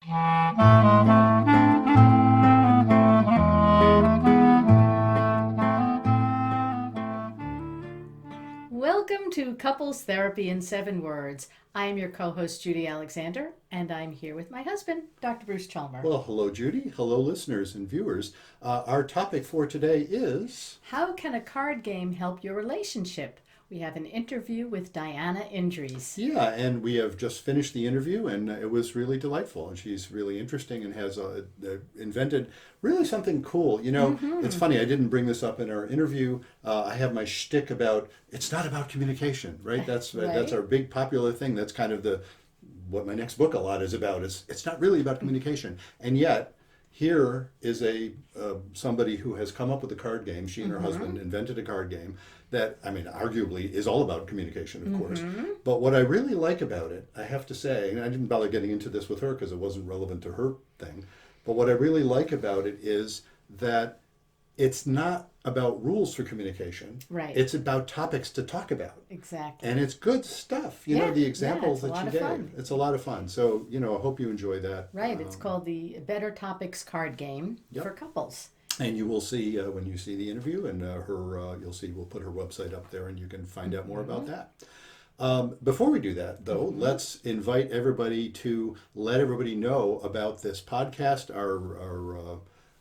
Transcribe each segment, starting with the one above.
Welcome to Couples Therapy in 7 Words. I am your co-host Judy Alexander, and I'm here with my husband, Dr. Bruce Chalmer. Well, hello, Judy. Hello, listeners and viewers. Our topic for today is How can a card game help your relationship? We have an interview with Diana Indries. yeah, and we have just finished the interview, and it was really delightful. And she's really interesting and has invented really something cool. It's funny. I didn't bring this up in our interview. I have my shtick about it's not about communication, right? That's Right. our big popular thing. That's kind of the what my next book a lot is about. Is it's not really about communication, and yet here is a somebody who has come up with a card game. She and her husband invented a card game that, I mean, arguably is all about communication, of course. But what I really like about it, I have to say, and I didn't bother getting into this with her because it wasn't relevant to her thing, but what I really like about it is that it's not about rules for communication. Right. It's about topics to talk about. Exactly. And it's good stuff. Yeah, The yeah, examples it's a that lot she of gave. fun. It's a lot of fun. So, I hope you enjoy that. Right. It's called the Better Topics Card Game Yep. for couples. And you will see when you see the interview, and you'll see we'll put her website up there, and you can find out more about that. Before we do that, though, let's invite everybody to let everybody know about this podcast. Our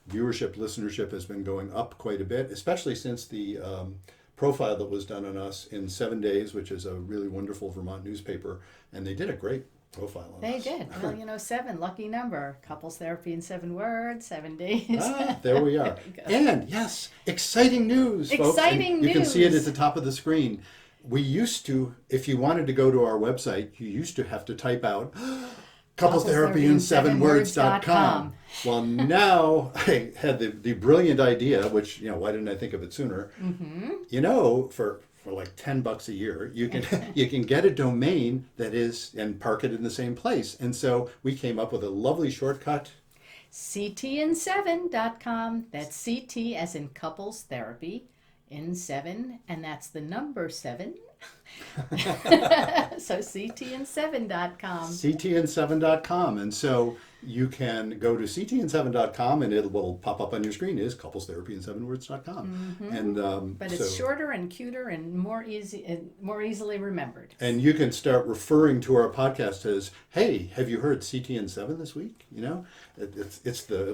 viewership, listenership has been going up quite a bit, especially since the profile that was done on us in 7 Days, which is a really wonderful Vermont newspaper, and they did a great profile on They us. did. Well, 7, lucky number. Couples Therapy in 7 Words, 7 days. There we are. There you go. And yes, exciting news, folks. Exciting And you can see it at news. the top of the screen. We used to, if you wanted to go to our website, you used to have to type out coupletherapyin7words.com. Well, now I had the brilliant idea, which, why didn't I think of it sooner? For like $10 a year, you can you can get a domain that is and park it in the same place. And so we came up with a lovely shortcut. CTN7.com. That's CT as in couples therapy in 7, and that's the number 7. So CTN7.com. CTN7.com. And so you can go to CTN7.com, and it will pop up on your screen is couplestherapyin7words.com. And But it's shorter and cuter and more easily remembered. and you can start referring to our podcast as, hey, have you heard CTN7 this week? It'll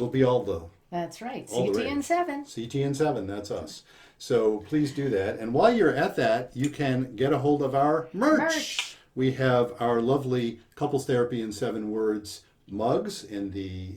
be all the That's right. all the rage. CTN7. CTN7, that's us. So please do that. And while you're at that, you can get a hold of our merch. We have our lovely Couples Therapy in 7 Words mugs in the,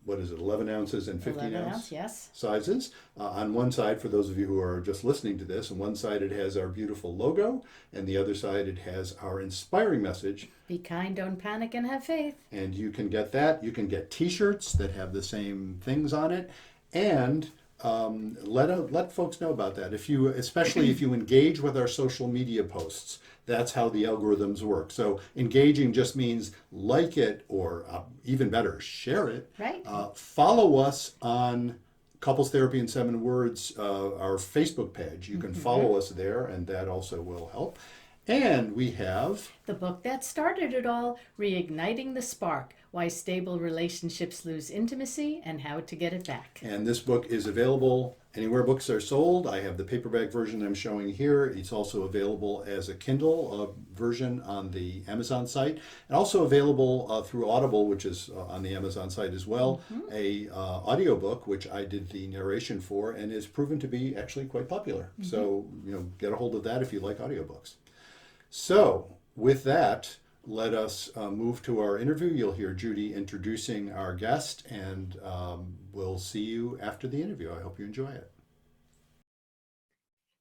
11 ounces and 15 11 ounce ounce, yes. sizes. On one side, for those of you who are just listening to this, on one side it has our beautiful logo, and the other side it has our inspiring message. Be kind, don't panic, and have faith. And you can get that. You can get T-shirts that have the same things on it, and let folks know about that. Especially if you engage with our social media posts, that's how the algorithms work. So engaging just means like it, or even better, share it. Right. Follow us on Couples Therapy in 7 Words, our Facebook page. You can follow us there, and that also will help. And we have The book that started it all, Reigniting the Spark, Why Stable Relationships Lose Intimacy and How to Get It Back. And this book is available anywhere books are sold. I have the paperback version I'm showing here. It's also available as a Kindle version on the Amazon site, and also available through Audible, which is on the Amazon site as well. A audiobook, which I did the narration for, and is proven to be actually quite popular. So, get a hold of that if you like audiobooks. So, with that, let us move to our interview. You'll hear Judy introducing our guest, and we'll see you after the interview. I hope you enjoy it.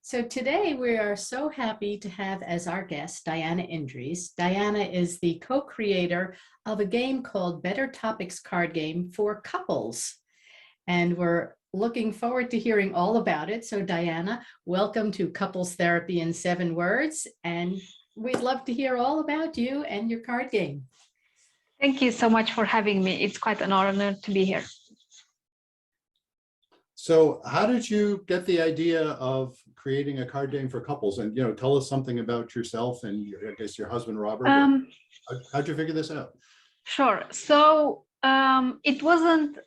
So today we are so happy to have as our guest Diana Indries. Diana is the co-creator of a game called Better Topics Card Game for couples. And we're looking forward to hearing all about it. So Diana, welcome to Couples Therapy in 7 Words. And we'd love to hear all about you and your card game. Thank you so much for having me. It's quite an honor to be here. So how did you get the idea of creating a card game for couples? And, tell us something about yourself and I guess your husband, Robert. How'd you figure this out? Sure. So it wasn't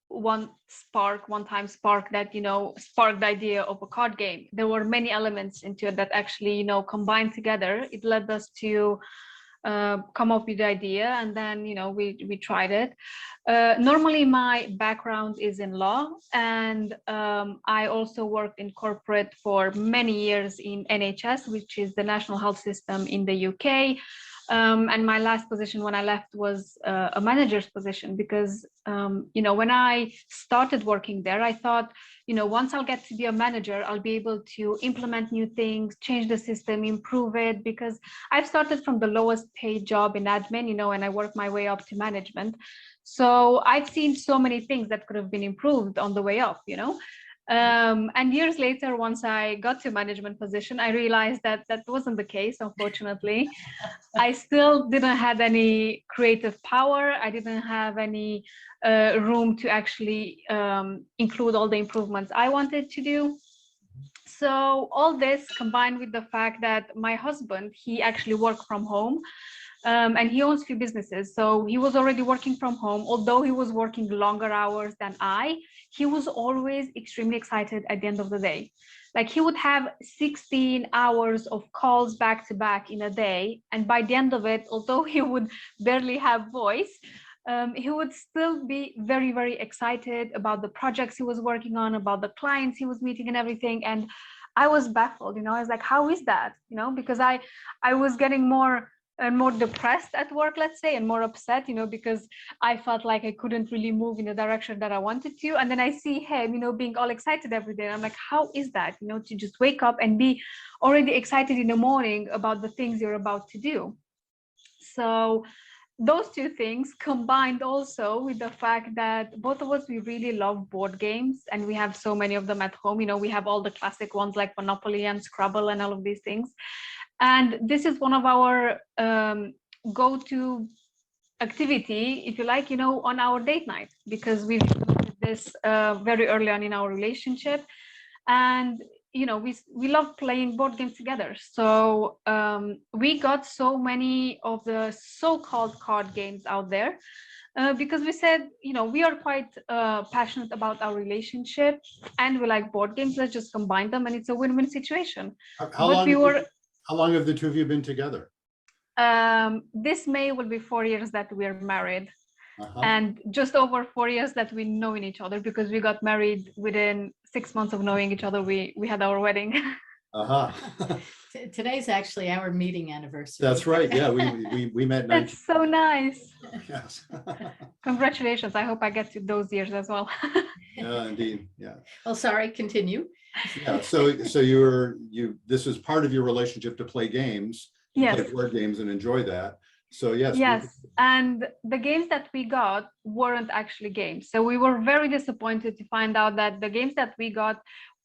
one-time spark that, sparked the idea of a card game. There were many elements into it that actually, combined together. It led us to come up with the idea, and then, we tried it. Normally, my background is in law, and I also worked in corporate for many years in NHS, which is the National Health System in the UK. And my last position when I left was a manager's position because, when I started working there, I thought, once I'll get to be a manager, I'll be able to implement new things, change the system, improve it, because I've started from the lowest paid job in admin, and I worked my way up to management. So I've seen so many things that could have been improved on the way up. And years later, once I got to management position, I realized that that wasn't the case, unfortunately. I still didn't have any creative power. I didn't have any room to actually include all the improvements I wanted to do. So all this combined with the fact that my husband, he actually worked from home, and he owns a few businesses. So he was already working from home. Although he was working longer hours than he was always extremely excited at the end of the day. Like he would have 16 hours of calls back to back in a day. And by the end of it, although he would barely have voice, he would still be very, very excited about the projects he was working on, about the clients he was meeting and everything. And I was baffled, I was like, how is that? Because I was getting more and more depressed at work, let's say, and more upset, because I felt like I couldn't really move in the direction that I wanted to. And then I see him, being all excited every day. And I'm like, how is that, to just wake up and be already excited in the morning about the things you're about to do? So those two things combined also with the fact that both of us, we really love board games, and we have so many of them at home. We have all the classic ones like Monopoly and Scrabble and all of these things. And this is one of our go-to activity, if you like, on our date night, because we've included this very early on in our relationship. And we love playing board games together. So we got so many of the so-called card games out there because we said, we are quite passionate about our relationship, and we like board games. Let's just combine them, and it's a win-win situation. How long have the two of you been together? This May will be 4 years that we're married. Uh-huh. And just over 4 years that we knowing each other, because we got married within 6 months of knowing each other. We had our wedding. Uh-huh. Today's actually our meeting anniversary. That's right. Yeah, we met. That's so nice. Yes. Congratulations. I hope I get to those years as well. Yeah, indeed. Yeah. Well, sorry, continue. Yeah. So this was part of your relationship to play games, yes. play board games and enjoy that. So yes. And the games that we got weren't actually games. So we were very disappointed to find out that the games that we got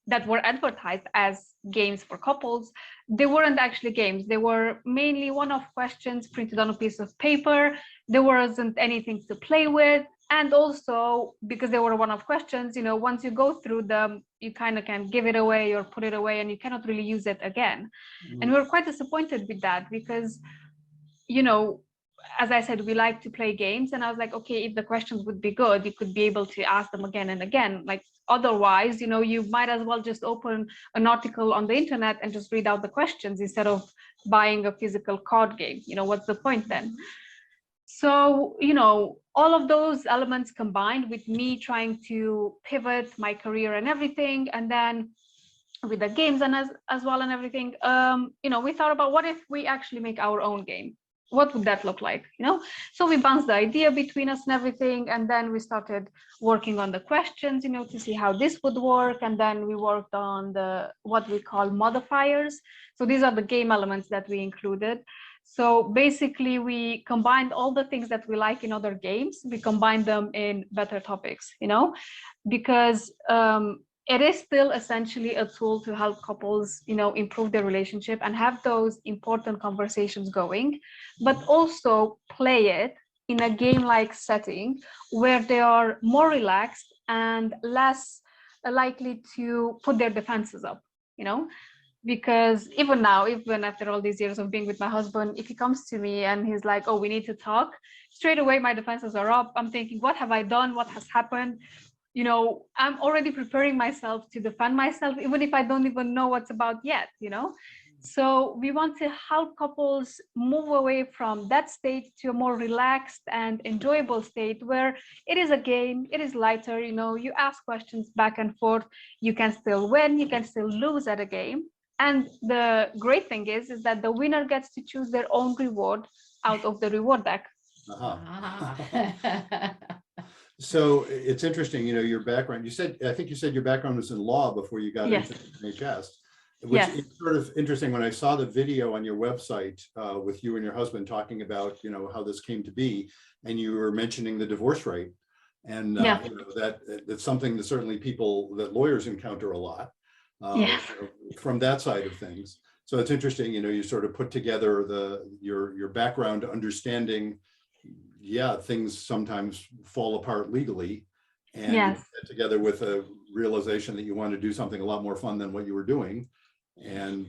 that were advertised as games for couples, they weren't actually games. They were mainly one-off questions printed on a piece of paper. There wasn't anything to play with. And also, because they were one-off questions, once you go through them, you kind of can give it away or put it away, and you cannot really use it again. Mm. And we were quite disappointed with that because, as I said, we like to play games. And I was like, okay, if the questions would be good, you could be able to ask them again and again. Like, otherwise, you might as well just open an article on the internet and just read out the questions instead of buying a physical card game. What's the point then? So, all of those elements combined with me trying to pivot my career and everything, and then with the games and as well and everything, we thought about, what if we actually make our own game? What would that look like? So we bounced the idea between us and everything, and then we started working on the questions, to see how this would work. And then we worked on what we call modifiers. So these are the game elements that we included. So basically, we combined all the things that we like in other games. We combined them in better topics, because it is still essentially a tool to help couples, improve their relationship and have those important conversations going, but also play it in a game-like setting where they are more relaxed and less likely to put their defenses up, because even now, even after all these years of being with my husband, if he comes to me and he's like, oh, we need to talk, straight away my defenses are up. I'm thinking, what have I done? What has happened? You know, I'm already preparing myself to defend myself, even if I don't even know what's about yet, you know. So we want to help couples move away from that state to a more relaxed and enjoyable state where it is a game, it is lighter, you know, you ask questions back and forth, you can still win, you can still lose at a game. And the great thing is that the winner gets to choose their own reward out of the reward deck. Ah. So it's interesting, you know, your background, I think you said your background was in law before you got Yes. into NHS, which Yes. is sort of interesting. When I saw the video on your website with you and your husband talking about, you know, how this came to be, and you were mentioning the divorce rate, and Yeah. you know, that's something that certainly that lawyers encounter a lot Yes. you know, from that side of things. So it's interesting, you know, you sort of put together your background understanding. Yeah, things sometimes fall apart legally, and you Yes. put that together with a realization that you want to do something a lot more fun than what you were doing, and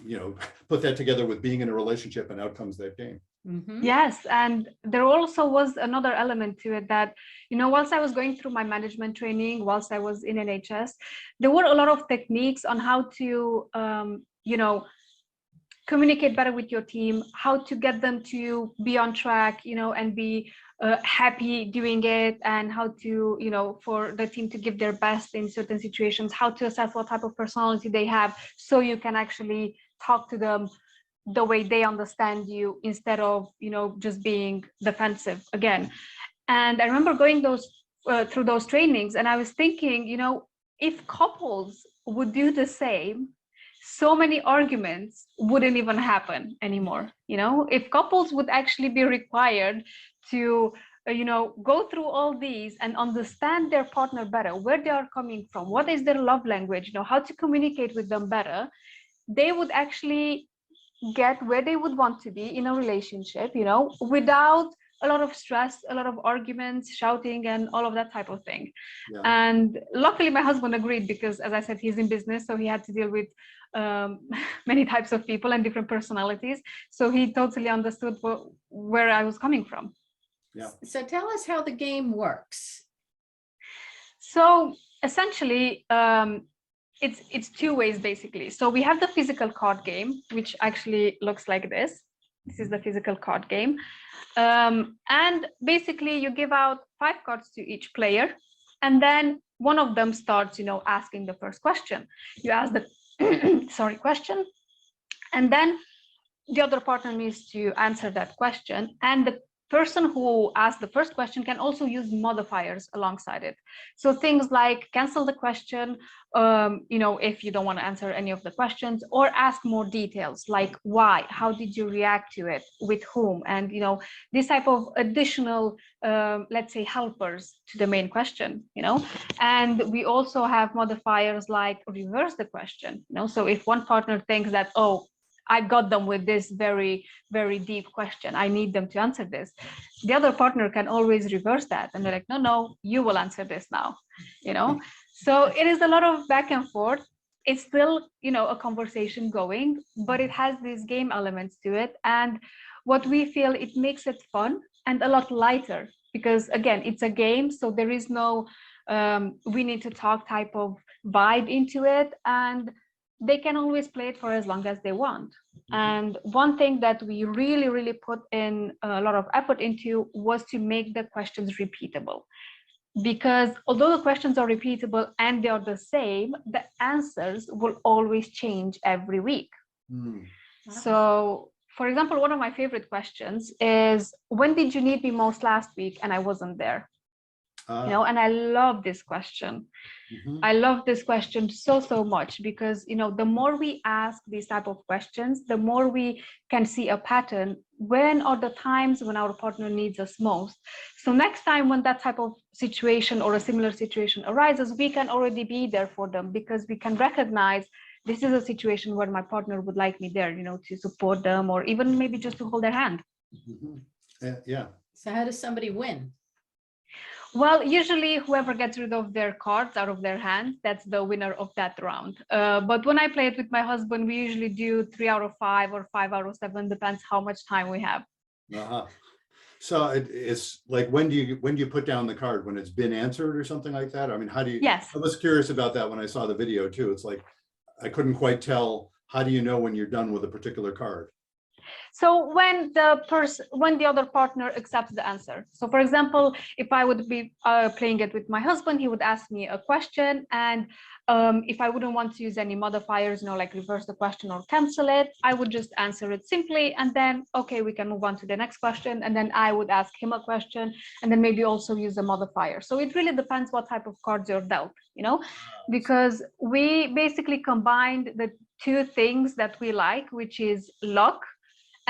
you know, put that together with being in a relationship, and out comes that game. Mhm. Yes, and there also was another element to it that, you know, whilst I was going through my management training, whilst I was in NHS, there were a lot of techniques on how to, you know, communicate better with your team, how to get them to be on track, you know, and be happy doing it, and how to, you know, for the team to give their best in certain situations, how to assess what type of personality they have, so you can actually talk to them the way they understand you instead of, you know, just being defensive again. And I remember going through those trainings, and I was thinking, you know, if couples would do the same, so many arguments wouldn't even happen anymore. You know, if couples would actually be required to you know, go through all these and understand their partner better, where they are coming from, what is their love language, you know, how to communicate with them better, they would actually get where they would want to be in a relationship, you know, without a lot of stress, a lot of arguments, shouting, and all of that type of thing. Yeah. And luckily, my husband agreed because, as I said, he's in business, so he had to deal with many types of people and different personalities. So he totally understood where I was coming from. Yeah. So tell us how the game works. So essentially, it's two ways basically. So we have the physical card game, which actually looks like this. This is the physical card game. And basically you give out 5 cards to each player, and then one of them starts, you know, asking the first question. You ask the question, and then the other partner needs to answer that question, and the person who asked the first question can also use modifiers alongside it. So things like cancel the question, you know, if you don't want to answer any of the questions, or ask more details like why, how did you react to it, with whom, and, you know, this type of additional, let's say, helpers to the main question, you know. And we also have modifiers like reverse the question, you know. So if one partner thinks that, oh, I got them with this very, very deep question, I need them to answer this, the other partner can always reverse that, and they're like, no, no, you will answer this now, you know. So it is a lot of back and forth. It's still, you know, a conversation going, but it has these game elements to it. And what we feel, it makes it fun and a lot lighter, because again, it's a game, so there is no we need to talk type of vibe into it, and they can always play it for as long as they want. And one thing that we really, really put in a lot of effort into was to make the questions repeatable. Because although the questions are repeatable and they are the same, the answers will always change every week. So, for example, one of my favorite questions is, when did you need me most last week and I wasn't there? You know, and I love this question. I love this question so much, because, you know, the more we ask these type of questions, the more we can see a pattern. When are the times when our partner needs us most? So next time when that type of situation or a similar situation arises, we can already be there for them, because we can recognize this is a situation where my partner would like me there, you know, to support them, or even maybe just to hold their hand. Yeah. So how does somebody win? Well, usually whoever gets rid of their cards out of their hand, that's the winner of that round. But when I play it with my husband, we usually do 3 out of 5 or 5 out of 7, depends how much time we have. Uh-huh. So it's like, when do you put down the card? When it's been answered or something like that? I mean, how do you, Yes. I was curious about that when I saw the video too. It's like, I couldn't quite tell, how do you know when you're done with a particular card? So when the other partner accepts the answer. So for example, if I would be playing it with my husband, he would ask me a question, and if I wouldn't want to use any modifiers, like reverse the question or cancel it, I would just answer it simply, and then okay, we can move on to the next question, and then I would ask him a question, and then maybe also use a modifier. So it really depends what type of cards you're dealt, because we basically combined the two things that we like, which is luck.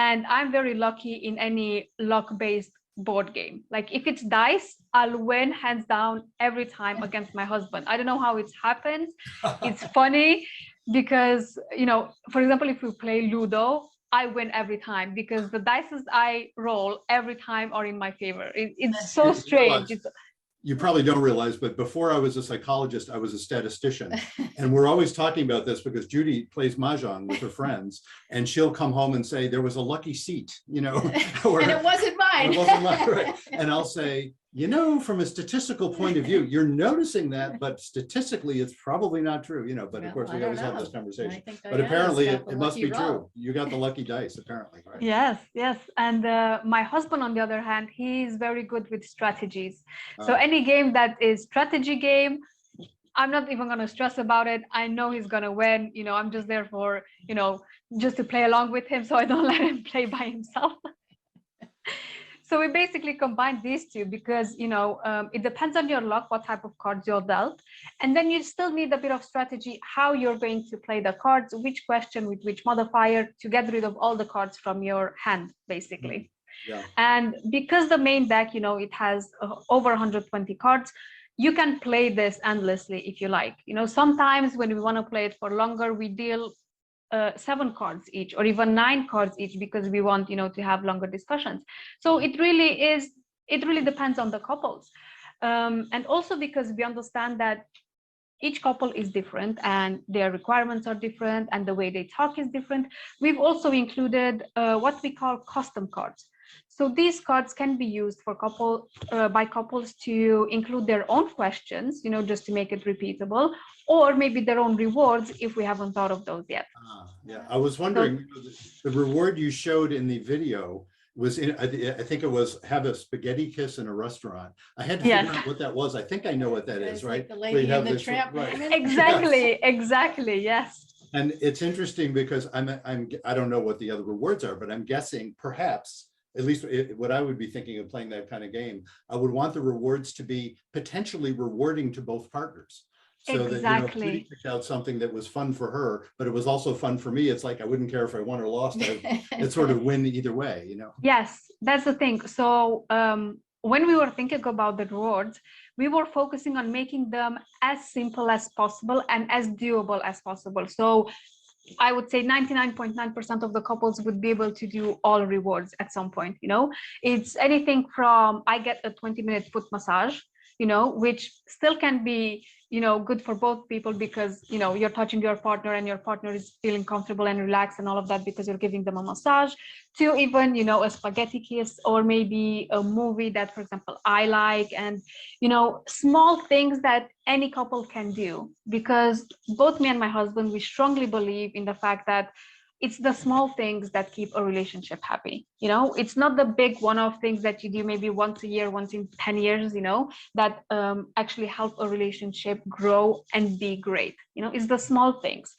And I'm very lucky in any luck-based board game. Like if it's dice, I'll win hands down every time against my husband. I don't know how it happens. It's funny because, for example, if we play Ludo, I win every time because the dices I roll every time are in my favor. It's so strange. You probably don't realize, but before I was a psychologist, I was a statistician. And we're always talking about this because Judy plays Mahjong with her friends, and she'll come home and say, there was a lucky seat, or, and it wasn't mine. It wasn't mine, right? And I'll say, from a statistical point of view, you're noticing that, but statistically, it's probably not true, but of course, we always have this conversation. But apparently, it must be true. You got the lucky dice, apparently, right? Yes. And my husband, on the other hand, he's very good with strategies. So any game that is strategy game, I'm not even going to stress about it. I know he's going to win. I'm just there for, just to play along with him, so I don't let him play by himself. So we basically combine these two because, it depends on your luck, what type of cards you're dealt. And then you still need a bit of strategy, how you're going to play the cards, which question with which modifier to get rid of all the cards from your hand, basically. Yeah. And because the main deck, it has over 120 cards, you can play this endlessly if you like. Sometimes when we want to play it for longer, we deal 7 cards each or even 9 cards each because we want to have longer discussions. So it really depends on the couples, and also because we understand that each couple is different and their requirements are different and the way they talk is different. We've also included what we call custom cards. So these cards can be used for by couples to include their own questions, just to make it repeatable, or maybe their own rewards if we haven't thought of those yet. Yeah, I was wondering, the reward you showed in the video was I think it was have a spaghetti kiss in a restaurant. I had to figure out what that was. I think I know what that is, right? Like the Lady and the Tramp. Right. Exactly, yes. And it's interesting because I don't know what the other rewards are, but I'm guessing perhaps, at least what I would be thinking of playing that kind of game, I would want the rewards to be potentially rewarding to both partners. So that, Judy picked out something that was fun for her, but it was also fun for me. It's like, I wouldn't care if I won or lost. It's sort of win either way, Yes, that's the thing. So when we were thinking about the rewards, we were focusing on making them as simple as possible and as doable as possible. So I would say 99.9% of the couples would be able to do all rewards at some point. It's anything from I get a 20-minute foot massage, which still can be, good for both people because, you're touching your partner and your partner is feeling comfortable and relaxed and all of that because you're giving them a massage, to even, a spaghetti kiss, or maybe a movie that, for example, I like, and, small things that any couple can do, because both me and my husband, we strongly believe in the fact that it's the small things that keep a relationship happy. It's not the big one-off things that you do maybe once a year, once in 10 years, that actually help a relationship grow and be great. It's the small things.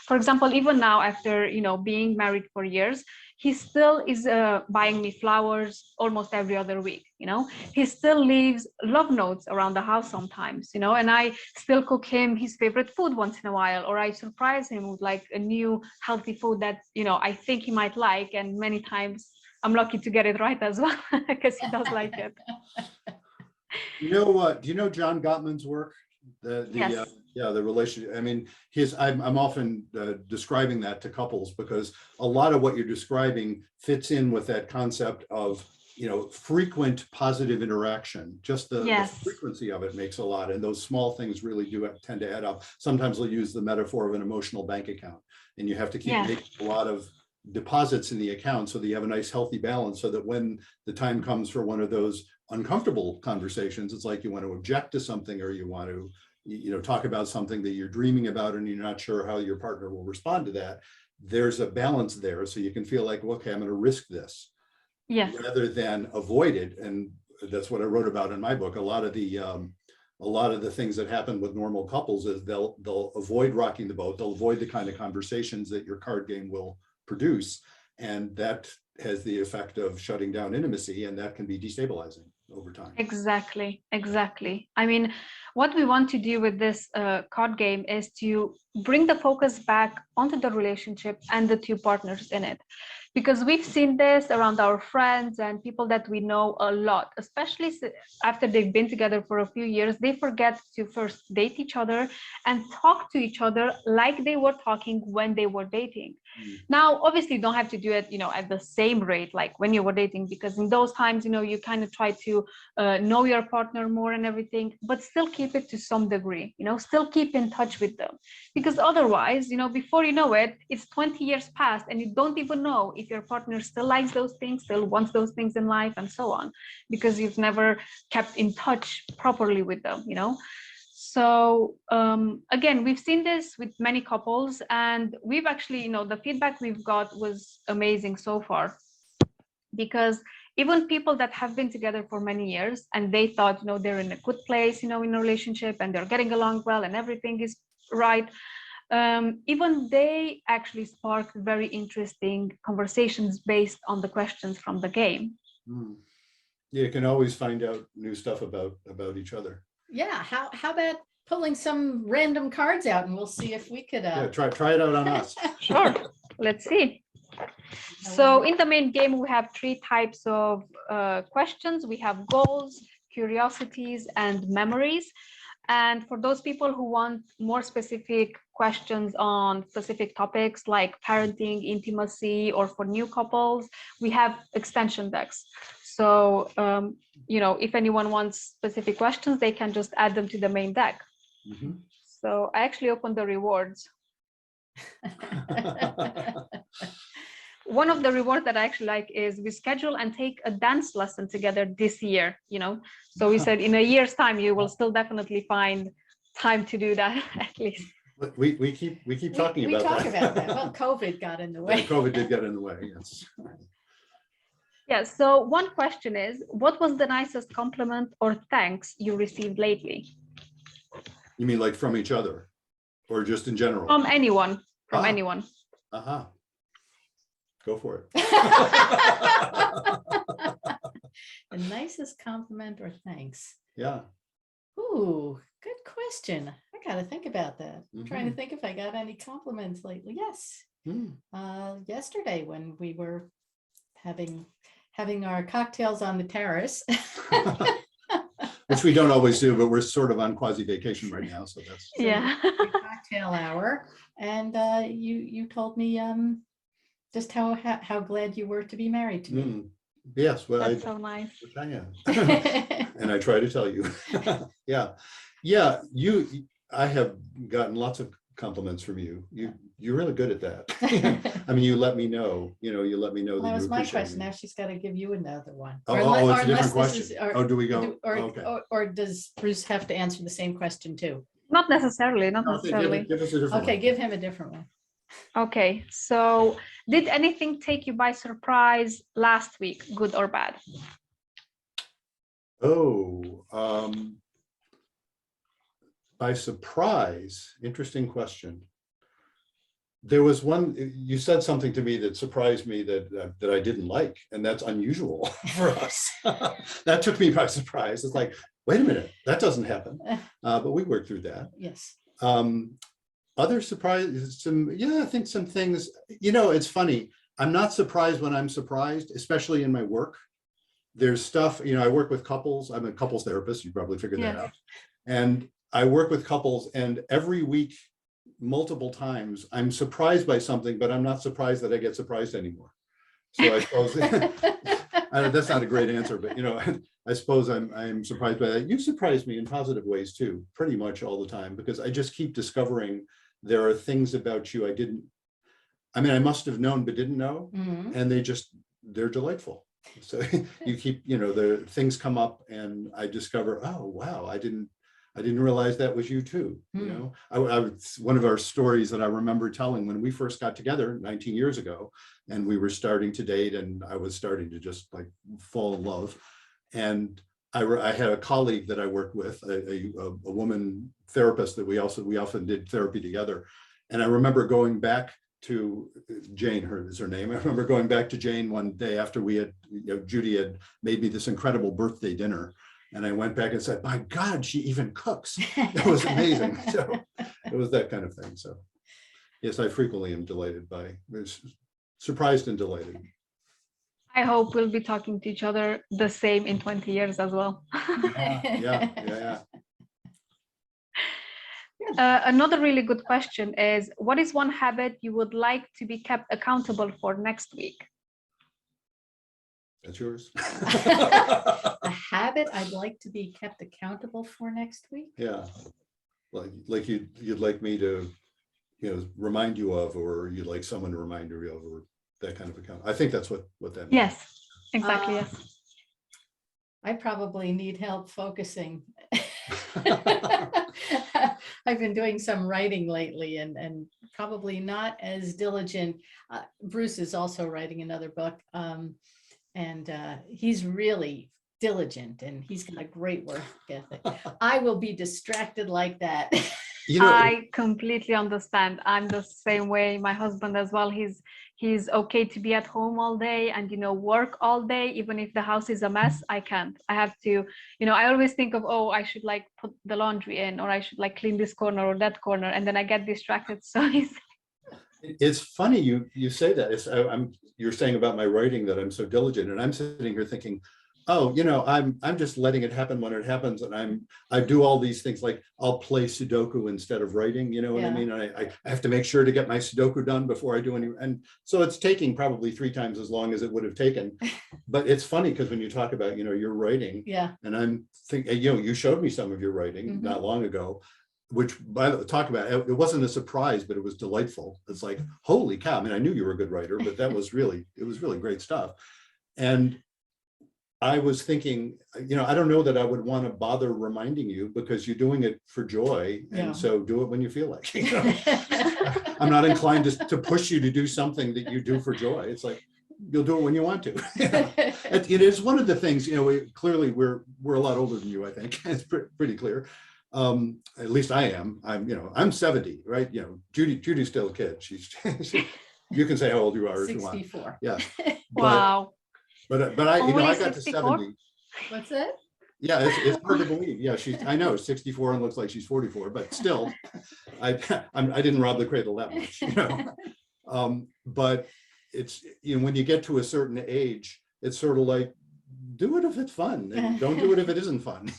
For example, even now, after, being married for years, he still is buying me flowers almost every other week. He still leaves love notes around the house sometimes, and I still cook him his favorite food once in a while, or I surprise him with like a new healthy food that, I think he might like. And many times I'm lucky to get it right as well because he does like it. Do you know John Gottman's work? Yes. The relationship. I mean, I'm often describing that to couples because a lot of what you're describing fits in with that concept of frequent positive interaction. Just the Yes. frequency of it makes a lot. And those small things really do tend to add up. Sometimes they'll use the metaphor of an emotional bank account, and you have to keep Yes. making a lot of deposits in the account so that you have a nice healthy balance, so that when the time comes for one of those uncomfortable conversations, it's like you want to object to something, or you want to talk about something that you're dreaming about and you're not sure how your partner will respond to that. There's a balance there, so you can feel like, well, okay, I'm going to risk this, Yes. rather than avoid it. And that's what I wrote about in my book. A lot of the things that happen with normal couples is they'll avoid rocking the boat. They'll avoid the kind of conversations that your card game will produce, and that has the effect of shutting down intimacy, and that can be destabilizing over time. Exactly. I mean, what we want to do with this card game is to bring the focus back onto the relationship and the two partners in it, because we've seen this around our friends and people that we know a lot, especially after they've been together for a few years. They forget to first date each other and talk to each other like they were talking when they were dating. Now, obviously, you don't have to do it, at the same rate like when you were dating, because in those times, you kind of try to know your partner more and everything, but still keep it to some degree, still keep in touch with them, because otherwise, before you know it, it's 20 years past and you don't even know if your partner still likes those things, still wants those things in life, and so on, because you've never kept in touch properly with them. So again, we've seen this with many couples, and we've actually, the feedback we've got was amazing so far, because even people that have been together for many years and they thought, they're in a good place, in a relationship, and they're getting along well and everything is right, even they actually sparked very interesting conversations based on the questions from the game. Yeah, you can always find out new stuff about each other. Yeah, how about pulling some random cards out, and we'll see if we could Yeah, try it out on us. Sure, let's see. So in the main game, we have 3 types of questions. We have goals, curiosities, and memories. And for those people who want more specific questions on specific topics like parenting, intimacy, or for new couples, we have extension decks. So, if anyone wants specific questions, they can just add them to the main deck. So I actually opened the rewards. One of the rewards that I actually like is we schedule and take a dance lesson together this year, So we said in a year's time, you will still definitely find time to do that at least. But we keep talking about that. We talk about that. Well, COVID got in the way. Yeah, COVID did get in the way, yes. Yeah, so one question is, what was the nicest compliment or thanks you received lately? You mean like from each other, or just in general? From anyone, anyone. Uh-huh. Go for it. The nicest compliment or thanks? Yeah. Ooh, good question. I got to think about that. I'm trying to think if I got any compliments lately. Yes. Yesterday when we were having our cocktails on the terrace. Which we don't always do, but we're sort of on quasi vacation right now, so that's cocktail hour. And you told me just how glad you were to be married to me. Yes, well, that's so nice. Which I am. And I try to tell you. Yeah. I have gotten lots of compliments from you. You're really good at that. I mean, you let me know. You let me know that that was you my appreciate question. me. Now she's got to give you another one. It's a different question. Do we go? Okay. Or does Bruce have to answer the same question too? Not necessarily. Give us a different one. Okay, give him a different one. Okay, so did anything take you by surprise last week, good or bad? By surprise, interesting question. There was one, you said something to me that surprised me that I didn't like, and that's unusual for us. That took me by surprise. It's like, wait a minute, that doesn't happen. But we worked through that. Yes. Other surprises, I think some things, it's funny. I'm not surprised when I'm surprised, especially in my work. There's stuff, I work with couples. I'm a couples therapist. You probably figured that out. And I work with couples, and every week, multiple times, I'm surprised by something, but I'm not surprised that I get surprised anymore. So I suppose That's not a great answer, but I suppose I'm surprised by that. You surprised me in positive ways too, pretty much all the time, because I just keep discovering there are things about you I must have known but didn't know, and they're delightful. So you keep, the things come up and I discover, oh wow, I didn't realize that was you too. One of our stories that I remember telling when we first got together 19 years ago, and we were starting to date, and I was starting to just like fall in love. And I had a colleague that I worked with, a woman therapist that we often did therapy together. And I remember going back to Jane, is her name. I remember going back to Jane one day after Judy had made me this incredible birthday dinner. And I went back and said, my God, she even cooks. It was amazing. So it was that kind of thing. So yes, I frequently am surprised and delighted. I hope we'll be talking to each other the same in 20 years as well. Yeah. Another really good question is, what is one habit you would like to be kept accountable for next week? That's yours. A habit I'd like to be kept accountable for next week? Yeah. Like you'd like me to, remind you of, or you'd like someone to remind you of, or that kind of account. I think that's what that means. Yes, exactly. Yes. I probably need help focusing. I've been doing some writing lately and probably not as diligent. Bruce is also writing another book, and he's really diligent, and he's got a great work ethic. I will be distracted like that. I completely understand. I'm the same way. My husband as well. He's okay to be at home all day and work all day, even if the house is a mess. I can't. I have to. I always think of, oh, I should like put the laundry in, or I should like clean this corner or that corner, and then I get distracted. So it's funny you say that. You're saying about my writing that I'm so diligent, and I'm sitting here thinking, oh, I'm just letting it happen when it happens, and I do all these things, like I'll play Sudoku instead of writing, what I mean? I have to make sure to get my Sudoku done before I do any, and so it's taking probably 3 times as long as it would have taken. But it's funny because when you talk about, your writing, and I'm thinking, you showed me some of your writing not long ago, which, by the way, talk about it wasn't a surprise, but it was delightful. It's like, holy cow! I knew you were a good writer, but it was really great stuff. And I was thinking, I don't know that I would want to bother reminding you, because you're doing it for joy, and so do it when you feel like. I'm not inclined to push you to do something that you do for joy. It's like, you'll do it when you want to. It is one of the things. Clearly we're a lot older than you. I think it's pretty clear. At least I am. I'm 70, right? Judy's still a kid. You can say how old you are if you want. 64. Yeah. Wow. But I got 64? to 70. What's that? Yeah, it's hard to believe. Yeah, I know 64 and looks like she's 44, but still, I didn't rob the cradle that much, But it's when you get to a certain age, it's sort of like, do it if it's fun, and don't do it if it isn't fun.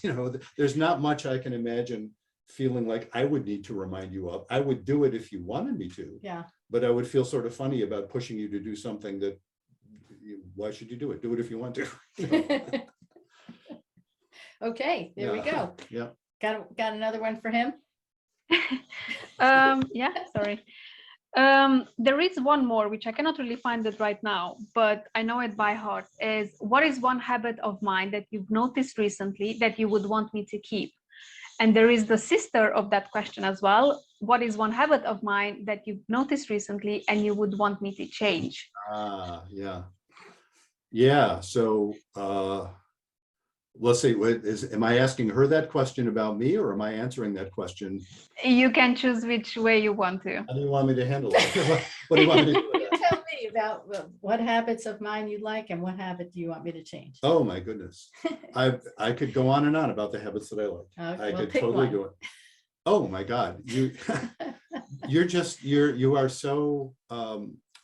There's not much I can imagine feeling like I would need to remind you of. I would do it if you wanted me to. Yeah. But I would feel sort of funny about pushing you to do something that. Why should you do it? Do it if you want to. Okay, there we go. Yeah. Got another one for him? Yeah, sorry. There is one more, which I cannot really find it right now, but I know it by heart, is, what is one habit of mine that you've noticed recently that you would want me to keep? And there is the sister of that question as well. What is one habit of mine that you've noticed recently and you would want me to change? Yeah. So let's see. Am I asking her that question about me, or am I answering that question? You can choose which way you want to. How do you want me to handle it? What do you want me to do with that? Tell me about what habits of mine you like, and what habit do you want me to change? Oh my goodness. I could go on and on about the habits that I like. I could totally do it. Oh my God. You are so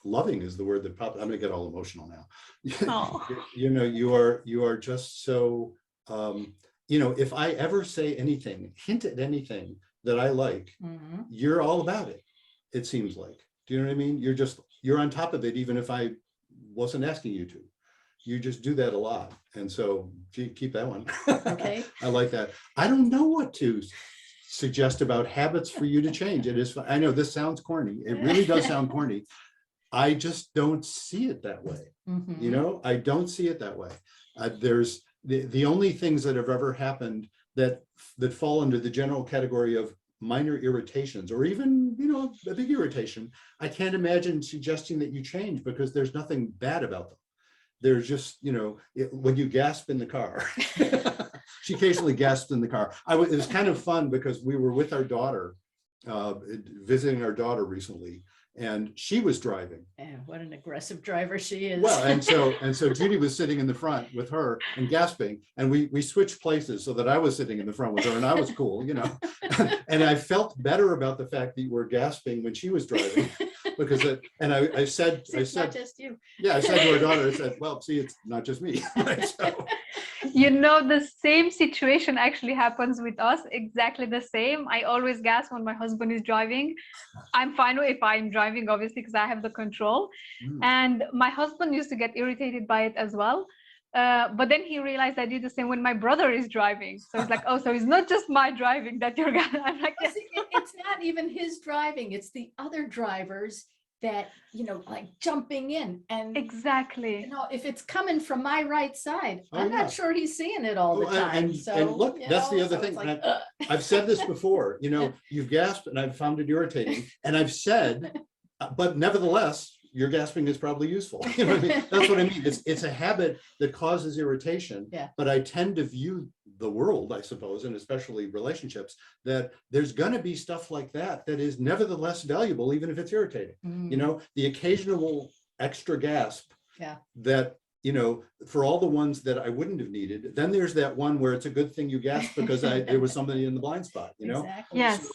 loving is the word that popped. I'm gonna get all emotional now. You are just so if I ever say anything, hint at anything that I like, you're all about it. It seems like. Do you know what I mean? You're on top of it, even if I wasn't asking you to. you just do that a lot. And so keep that one. Okay. I like that. I don't know what to suggest about habits for you to change. It is, I know this sounds corny. It really does sound corny. I just don't see it that way. Mhm. You know, I don't see it that way. There's the only things that have ever happened that fall under the general category of minor irritations, or even, you know, a big irritation. I can't imagine suggesting that you change, because there's nothing bad about them. There's just, you know, when you gasp in the car. She occasionally gasped in the car. It was kind of fun because we were with our daughter, visiting our daughter recently, and she was driving. Yeah, what an aggressive driver she is. Well, and so Judy was sitting in the front with her and gasping, and we switched places so that I was sitting in the front with her, and I was cool, you know. And I felt better about the fact that you were gasping when she was driving, because I said, It's not just you. yeah, I said to our daughter, I said, well, see, it's not just me. Right? So, You know, the same situation actually happens with us, exactly the same. I always gasp when my husband is driving. I'm fine if I'm driving, obviously, because I have the control. And my husband used to get irritated by it as well. But then he realized I do the same when my brother is driving. So it's like, oh, so it's not just my driving that you're gonna. I'm like, Well, see, it's not even his driving, it's the other drivers that, you know, like jumping in. And exactly. you know, if it's coming from my right side, Oh, I'm yeah. not sure he's seeing it all the Oh, time. and So look, you that's the know, other so thing. it's like, I've said this before, you know, you've gasped and I've found it irritating. And I've said, but nevertheless, your gasping is probably useful. You know what I mean? That's what I mean. It's a habit that causes irritation. Yeah. But I tend to view the world, I suppose, and especially relationships, that there's going to be stuff like that that is nevertheless valuable, even if it's irritating. You know, the occasional extra gasp. Yeah. That, you know, for all the ones that I wouldn't have needed, then there's that one where it's a good thing you gasped because there was somebody in the blind spot, you know? Exactly. Yes. So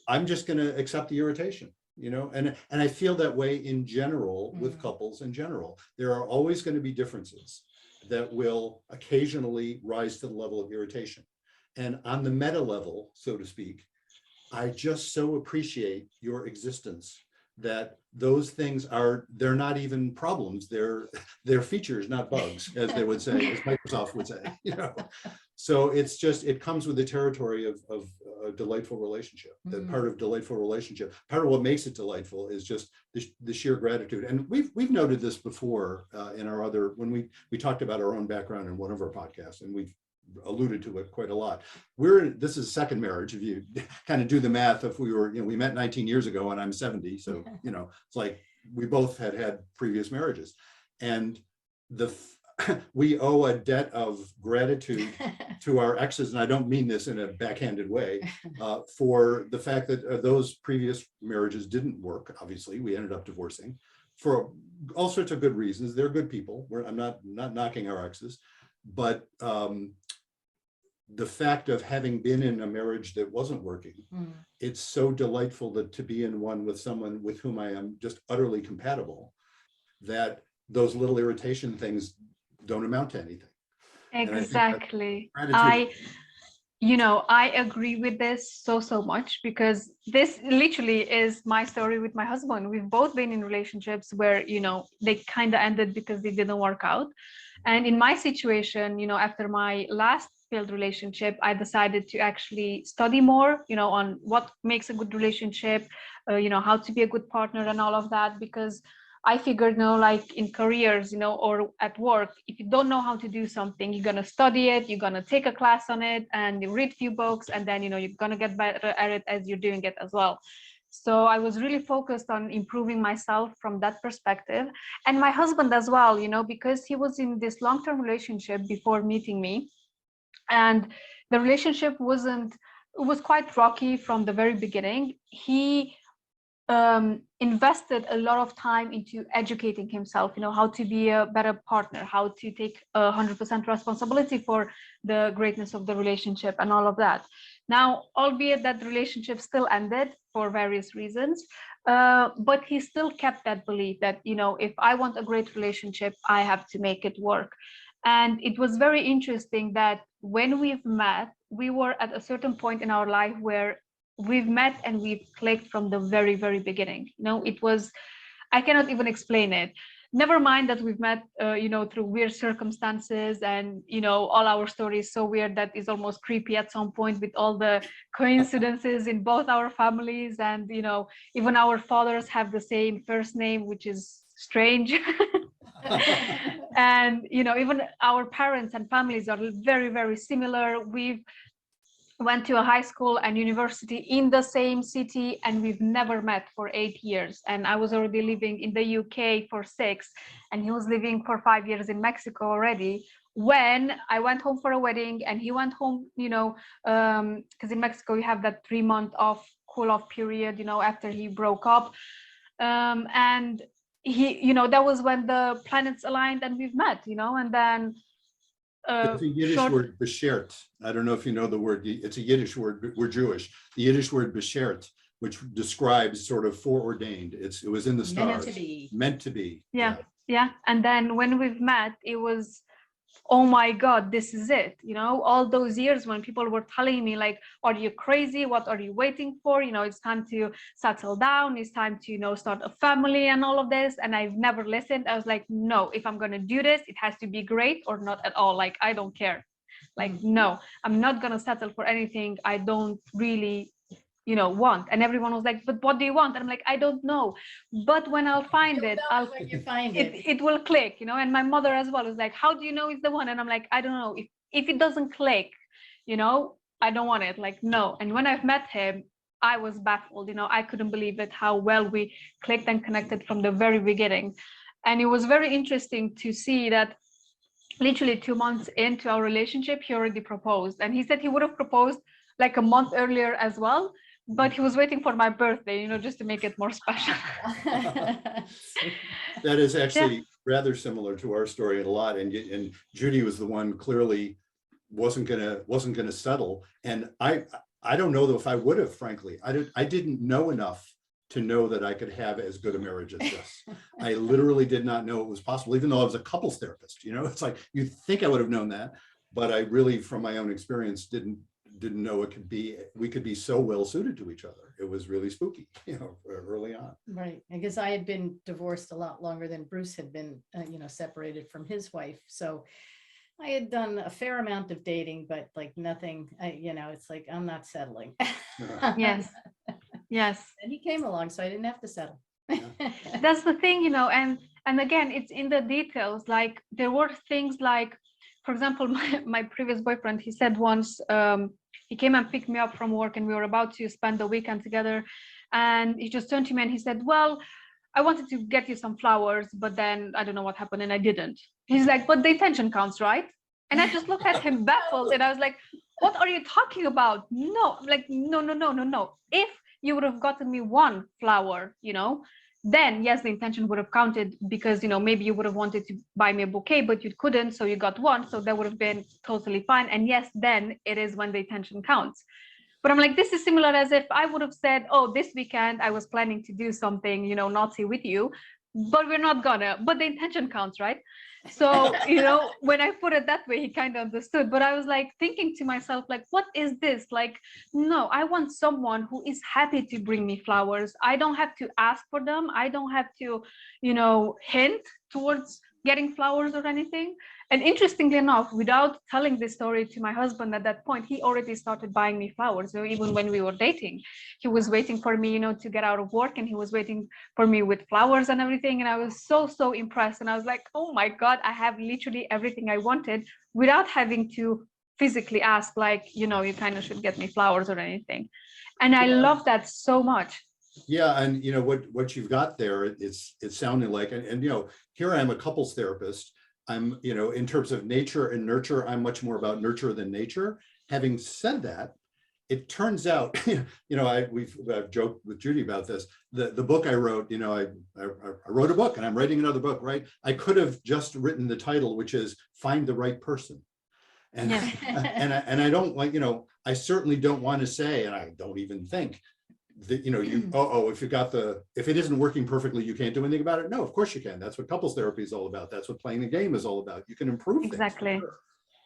I'm just going to accept the irritation, you know, and I feel that way in general with couples in general. There are always going to be differences that will occasionally rise to the level of irritation. And on the meta level, so to speak, I just so appreciate your existence, that those things they're not even problems, they're features, not bugs, as they would say, as Microsoft would say, you know. So it's just, it comes with the territory of a delightful relationship. That part of delightful relationship, part of what makes it delightful is just the sheer gratitude. And we've noted this before in our other, when we talked about our own background in one of our podcasts, and we've alluded to it quite a lot. This is second marriage. If you kind of do the math, if we were, you know, we met 19 years ago and I'm 70. So, you know, it's like we both had previous marriages, and we owe a debt of gratitude to our exes. And I don't mean this in a backhanded way, for the fact that those previous marriages didn't work. Obviously, we ended up divorcing for all sorts of good reasons. They're good people. I'm not knocking our exes, but the fact of having been in a marriage that wasn't working, it's so delightful to be in one with someone with whom I am just utterly compatible, that those little irritation things don't amount to anything. Exactly. Gratitude. You know, I agree with this so much, because this literally is my story with my husband. We've both been in relationships where, you know, they kind of ended because they didn't work out. And in my situation, you know, after my last failed relationship, I decided to actually study more, you know, on what makes a good relationship, you know, how to be a good partner and all of that, because I figured, you know, like in careers, you know, or at work, if you don't know how to do something, you're going to study it, you're going to take a class on it, and you read a few books, and then, you know, you're going to get better at it as you're doing it as well. So I was really focused on improving myself from that perspective. And my husband as well, you know, because he was in this long-term relationship before meeting me. And the relationship was quite rocky from the very beginning. He invested a lot of time into educating himself, you know, how to be a better partner, how to take 100% responsibility for the greatness of the relationship and all of that. Now, albeit that the relationship still ended for various reasons, but he still kept that belief that, you know, if I want a great relationship, I have to make it work. And it was very interesting that when we've met, we were at a certain point in our life where we've met and we've clicked from the very beginning. You know, it was, I cannot even explain it. never mind that we've met, through weird circumstances, and all our stories so weird that it's almost creepy at some point with all the coincidences in both our families, and even our fathers have the same first name, which is strange. And even our parents and families are very, very similar. We've went to a high school and university in the same city, and we've never met for 8 years. And I was already living in the UK for 6, and he was living for 5 years in Mexico already. When I went home for a wedding, and he went home, because in Mexico you have that 3-month cool off period, after he broke up. And he, that was when the planets aligned and we've met, and then It's a Yiddish word, beshert. I don't know if you know the word. It's a Yiddish word. We're Jewish. The Yiddish word beshert, which describes sort of foreordained. It was in the stars. Meant to be. Yeah. And then when we've met, it was, oh my God, this is it. All those years when people were telling me like, are you crazy? What are you waiting for? It's time to settle down. It's time to, start a family and all of this. And I've never listened. I was like, no, if I'm going to do this, it has to be great or not at all. Like, I don't care. Like, no, I'm not going to settle for anything I don't really want. And everyone was like, but what do you want? And I'm like, I don't know, but when I'll find it, when you find it will click. And my mother as well is like, how do you know it's the one? And I'm like, I don't know. If it doesn't click, I don't want it. Like, no. And when I've met him, I was baffled. I couldn't believe it, how well we clicked and connected from the very beginning. And it was very interesting to see that literally 2 months into our relationship, he already proposed. And he said he would have proposed like a month earlier as well, but he was waiting for my birthday, just to make it more special. That is actually rather similar to our story a lot. And Judy was the one clearly wasn't gonna settle. And I don't know though if I would have, frankly. I didn't know enough to know that I could have as good a marriage as this. I literally did not know it was possible, even though I was a couples therapist. It's like you'd think I would have known that, but I really, from my own experience, didn't know we could be so well suited to each other. It was really spooky, early on. Right, because I had been divorced a lot longer than Bruce had been, separated from his wife. So I had done a fair amount of dating, but like nothing, it's like, I'm not settling. Yes. And he came along, so I didn't have to settle. That's the thing, and again, it's in the details. Like there were things like, for example, my previous boyfriend, he said once, he came and picked me up from work and we were about to spend the weekend together. And he just turned to me and he said, well, I wanted to get you some flowers, but then I don't know what happened and I didn't. He's like, but the intention counts, right? And I just looked at him baffled and I was like, what are you talking about? No, like, no. If you would have gotten me one flower, then yes, the intention would have counted because, maybe you would have wanted to buy me a bouquet, but you couldn't. So you got one. So that would have been totally fine. And yes, then it is when the intention counts. But I'm like, this is similar as if I would have said, oh, this weekend I was planning to do something, naughty with you, but we're not gonna, but the intention counts, right? So, when I put it that way, he kind of understood. But I was like thinking to myself, like, what is this? Like, no, I want someone who is happy to bring me flowers. I don't have to ask for them. I don't have to, hint towards getting flowers or anything. And interestingly enough, without telling this story to my husband at that point, he already started buying me flowers. So even when we were dating, he was waiting for me, to get out of work, and he was waiting for me with flowers and everything. And I was so impressed. And I was like, oh my God, I have literally everything I wanted without having to physically ask, like, you kind of should get me flowers or anything. And I love that so much. Yeah, and what you've got there, it's sounding like, and here I am, a couples therapist. I'm, in terms of nature and nurture, I'm much more about nurture than nature. Having said that, it turns out, I've joked with Judy about this. The book I wrote, I wrote a book and I'm writing another book, right? I could have just written the title, which is Find the Right Person. And, and I don't like, I certainly don't want to say, and I don't even think that, if it isn't working perfectly, you can't do anything about it. No, of course you can. That's what couples therapy is all about. That's what playing the game is all about. You can improve things. Exactly. Sure.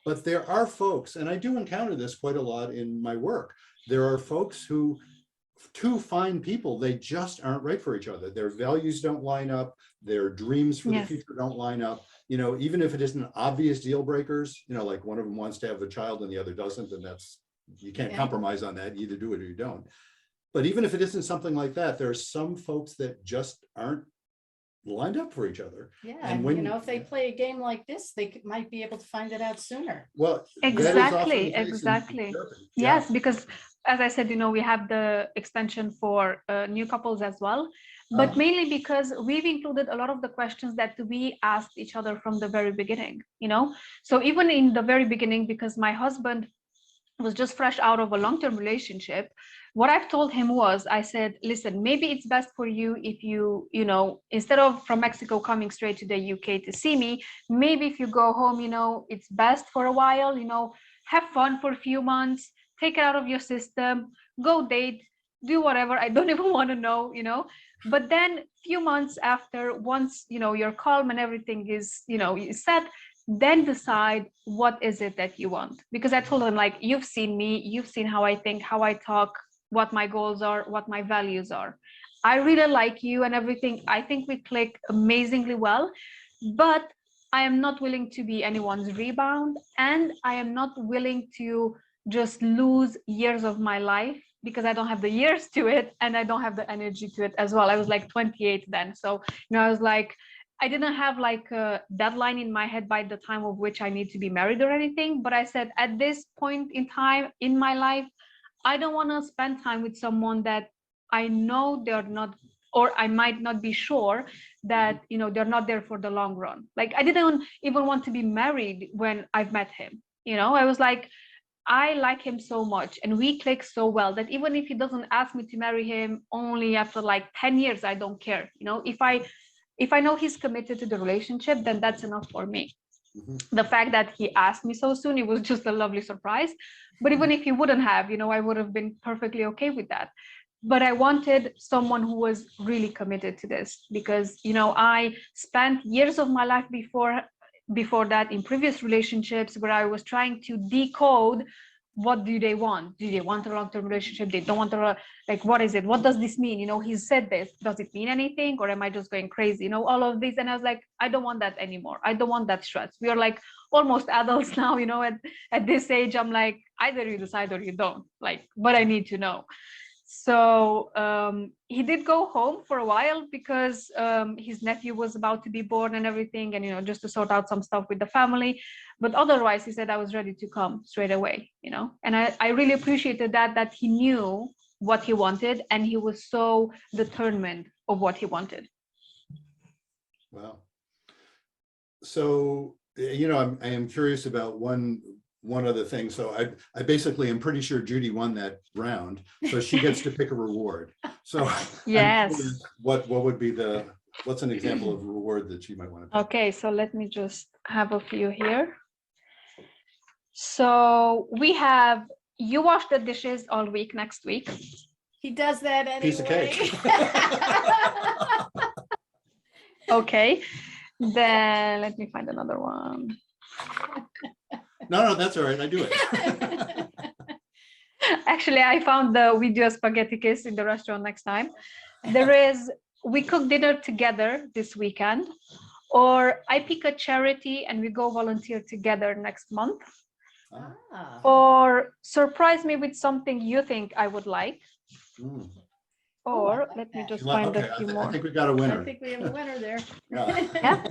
But there are folks, and I do encounter this quite a lot in my work. There are folks who, two fine people, they just aren't right for each other. Their values don't line up. their dreams for the Yes. future don't line up, you know, even if it isn't obvious deal breakers, you know, like one of them wants to have a child and the other doesn't, and that's, you can't Yeah. compromise on that. You either do it or you don't. But even if it isn't something like that, there are some folks that just aren't lined up for each other. Yeah, And and when you know, if they play a game like this, they might be able to find it out sooner. well, that is often Exactly, the case in exactly. therapy. Yes, because as I said, you know, we have the extension for new couples as well, but Oh. mainly because we've included a lot of the questions that we asked each other from the very beginning, you know. So even in the very beginning, because my husband was just fresh out of a long-term relationship, what I've told him was, I said, listen, maybe it's best for you if you know, instead of from Mexico coming straight to the UK to see me, maybe if you go home, you know, it's best for a while, you know, have fun for a few months, take it out of your system, go date, do whatever. I don't even want to know, you know. But then few months after, once, you know, you're calm and everything is, you know, set, then decide what is it that you want. Because I told him, like, you've seen me, you've seen how I think, how I talk, what my goals are, what my values are. I really like you and everything. I think we click amazingly well, but I am not willing to be anyone's rebound, and I am not willing to just lose years of my life because I don't have the years to it and I don't have the energy to it as well. I was like 28 then. So, you know, I was like, I didn't have like a deadline in my head by the time of which I need to be married or anything. But I said, at this point in time in my life, I don't want to spend time with someone that I know they're not, or I might not be sure that, you know, they're not there for the long run. Like, I didn't even want to be married when I've met him. You know, I was like, I like him so much and we click so well that even if he doesn't ask me to marry him only after like 10 years, I don't care. You know, if I know he's committed to the relationship, then that's enough for me. Mhm. The fact that he asked me so soon, it was just a lovely surprise. But even if he wouldn't have, you know, I would have been perfectly okay with that. But I wanted someone who was really committed to this because, you know, I spent years of my life before that in previous relationships where I was trying to decode, what do they want? Do they want a long-term relationship? They don't want a, like, what is it? What does this mean? You know, he said this. Does it mean anything? Or am I just going crazy? You know, all of this. And I was like, I don't want that anymore. I don't want that stress. We are like almost adults now, you know, at this age, I'm like, either you decide or you don't. Like, but I need to know. So he did go home for a while because his nephew was about to be born and everything, and, you know, just to sort out some stuff with the family. But otherwise, he said, I was ready to come straight away, you know. And I really appreciated that he knew what he wanted and he was so determined of what he wanted. Wow. So, you know, I am curious about one other thing. So I basically am pretty sure Judy won that round, so she gets to pick a reward. So Yes. I'm curious, what would be what's an example of a reward that she might want to pick? Okay, so let me just have a few here. So we have, you wash the dishes all week next week. He does that anyway. Piece of cake. Okay, then let me find another one. No, that's all right. I do it. Actually, I found the we do a spaghetti kiss in the restaurant next time. There is, we cook dinner together this weekend, or I pick a charity and we go volunteer together next month, Ah, or surprise me with something you think I would like, Mm. or like let me that. just Okay, find a few I more. think we got a I winner. think we have a winner there. Yeah.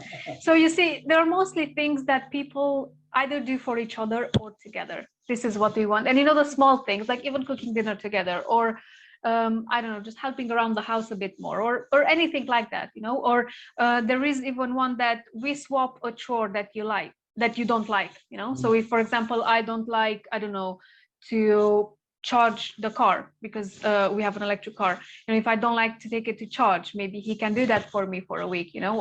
So you see, there are mostly things that people either do for each other or together. This is what we want. And, you know, the small things, like even cooking dinner together, or I don't know, just helping around the house a bit more, or anything like that, you know. Or there is even one that we swap a chore that you like, that you don't like, you know. So if, for example, I don't like, I don't know, to charge the car because we have an electric car, and if I don't like to take it to charge, maybe he can do that for me for a week, you know.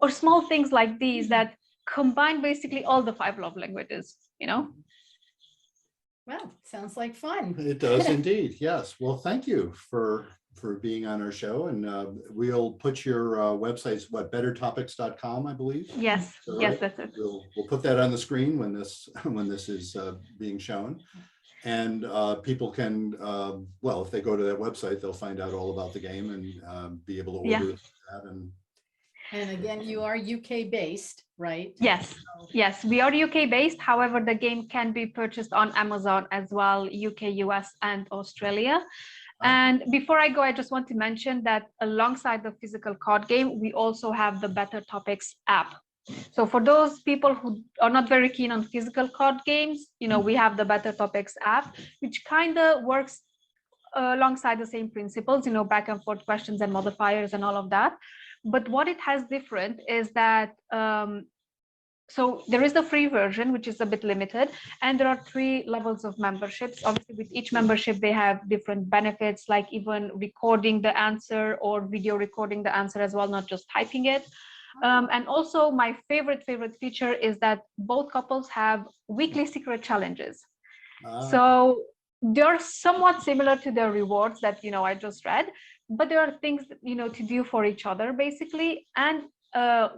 Or small things like these that combine basically all the 5 love languages, you know. Well, sounds like fun. It does indeed. Yes. Well, thank you for being on our show, and we'll put your websites, bettertopics.com, I believe. Yes, Is that yes, right? that's it. We'll put that on the screen when this is being shown, and people can well, if they go to that website, they'll find out all about the game and be able to order that. And And again, you are UK based, right? Yes, yes, we are UK based. However, the game can be purchased on Amazon as well, UK, US, and Australia. And before I go, I just want to mention that alongside the physical card game, we also have the Better Topics app. So for those people who are not very keen on physical card games, we have the Better Topics app, which kind of works alongside the same principles, back and forth questions and modifiers and all of that. But what it has different is that so there is the free version, which is a bit limited, and there are 3 levels of memberships. Obviously, with each membership, they have different benefits, like even recording the answer or video recording the answer as well, not just typing it. And also, my favorite feature is that both couples have weekly secret challenges. So they're somewhat similar to the rewards that I just read, but there are things to do for each other basically. And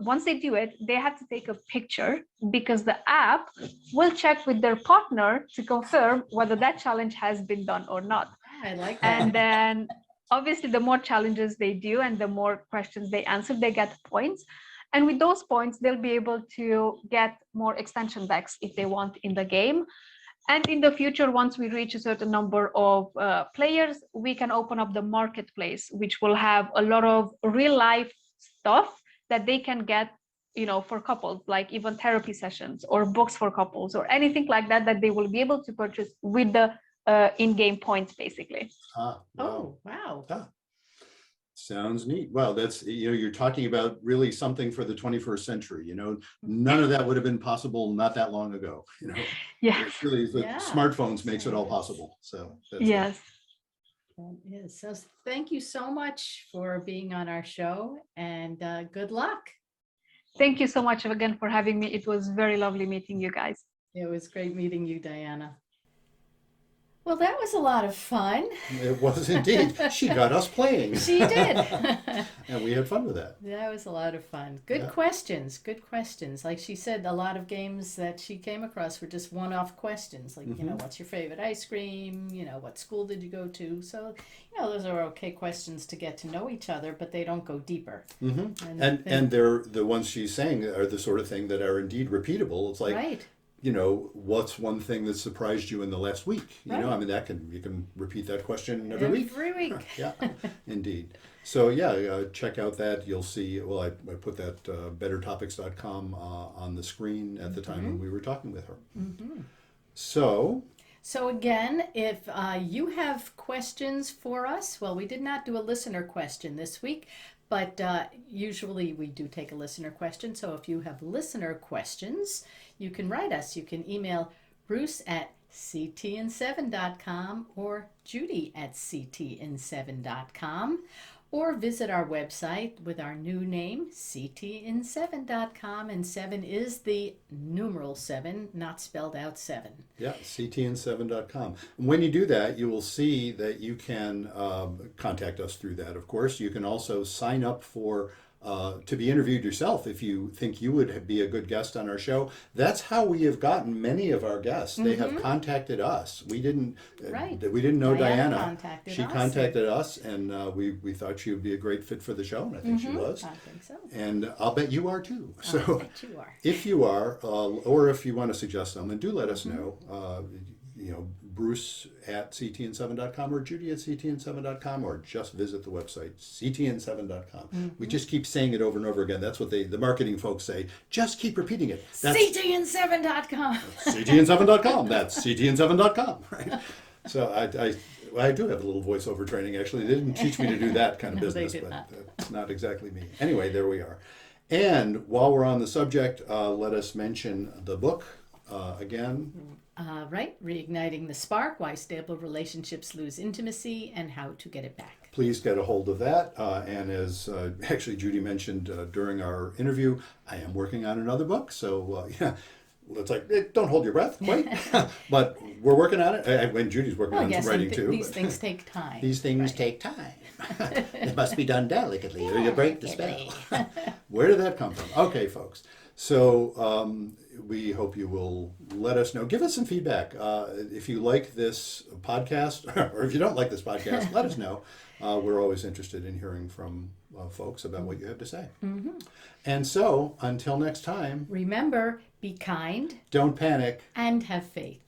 once they do it, they have to take a picture because the app will check with their partner to confirm whether that challenge has been done or not. I like that. And then obviously the more challenges they do and the more questions they answer, they get points. And with those points, they'll be able to get more expansion decks if they want in the game. And in the future, once we reach a certain number of players, we can open up the marketplace, which will have a lot of real life stuff that they can get, for couples, like even therapy sessions or books for couples or anything like that, that they will be able to purchase with the in-game points, basically. Wow. Oh, wow. Sounds neat. Well, that's, you're talking about really something for the 21st century. None of that would have been possible not that long ago. Yes. It's really the smartphones makes it all possible. So that's yes. That is. So thank you so much for being on our show, and good luck. Thank you so much again for having me. It was very lovely meeting you guys. It was great meeting you, Diana. Well, that was a lot of fun. It was indeed. She got us playing. She did. And we had fun with that. That was a lot of fun. Good questions. Good questions. Like she said, a lot of games that she came across were just one-off questions. Like, what's your favorite ice cream? What school did you go to? So, those are okay questions to get to know each other, but they don't go deeper. And they're the ones she's saying are the sort of thing that are indeed repeatable. It's like, right. What's one thing that surprised you in the last week? You can repeat that question every week. Every week. Yeah, indeed. So check out that. You'll see, well, I put that bettertopics.com on the screen at the time when we were talking with her. So again, if you have questions for us, well, we did not do a listener question this week, but usually we do take a listener question. So if you have listener questions, you can write us. You can email Bruce at ctn7.com or Judy at ctn7.com, or visit our website with our new name, ctn7.com, and 7 is the numeral 7, not spelled out 7. Yeah, ctn7.com. And when you do that, you will see that you can contact us through that, of course. You can also sign up for to be interviewed yourself if you think you would be a good guest on our show. That's how we have gotten many of our guests. They have contacted us. We didn't know Diana. She contacted us, and we thought she would be a great fit for the show, and I think she was. I think so. And I'll bet you are too. So I bet you are. if you are, or if you want to suggest someone, do let us know. Bruce at ctn7.com or Judy at ctn7.com, or just visit the website ctn7.com. We just keep saying it over and over again. That's what the marketing folks say. Just keep repeating it. That's ctn7.com. ctn7.com. That's ctn7.com. Right. So I do have a little voiceover training. Actually, they didn't teach me to do that kind of business, but it's not exactly me. Anyway, there we are. And while we're on the subject, let us mention the book again. Right, Reigniting the Spark, Why Stable Relationships Lose Intimacy and How to Get It Back. Please get a hold of that. And as actually Judy mentioned during our interview, I am working on another book. So it's like, don't hold your breath, quite. But we're working on it. When Judy's working on some writing too. These things take time. These things take time. It must be done delicately or you break the spell. Where did that come from? Okay, folks. So we hope you will let us know. Give us some feedback. If you like this podcast, or if you don't like this podcast, let us know. We're always interested in hearing from folks about what you have to say. Mhm. And so, until next time, Remember, be kind don't panic. and have faith.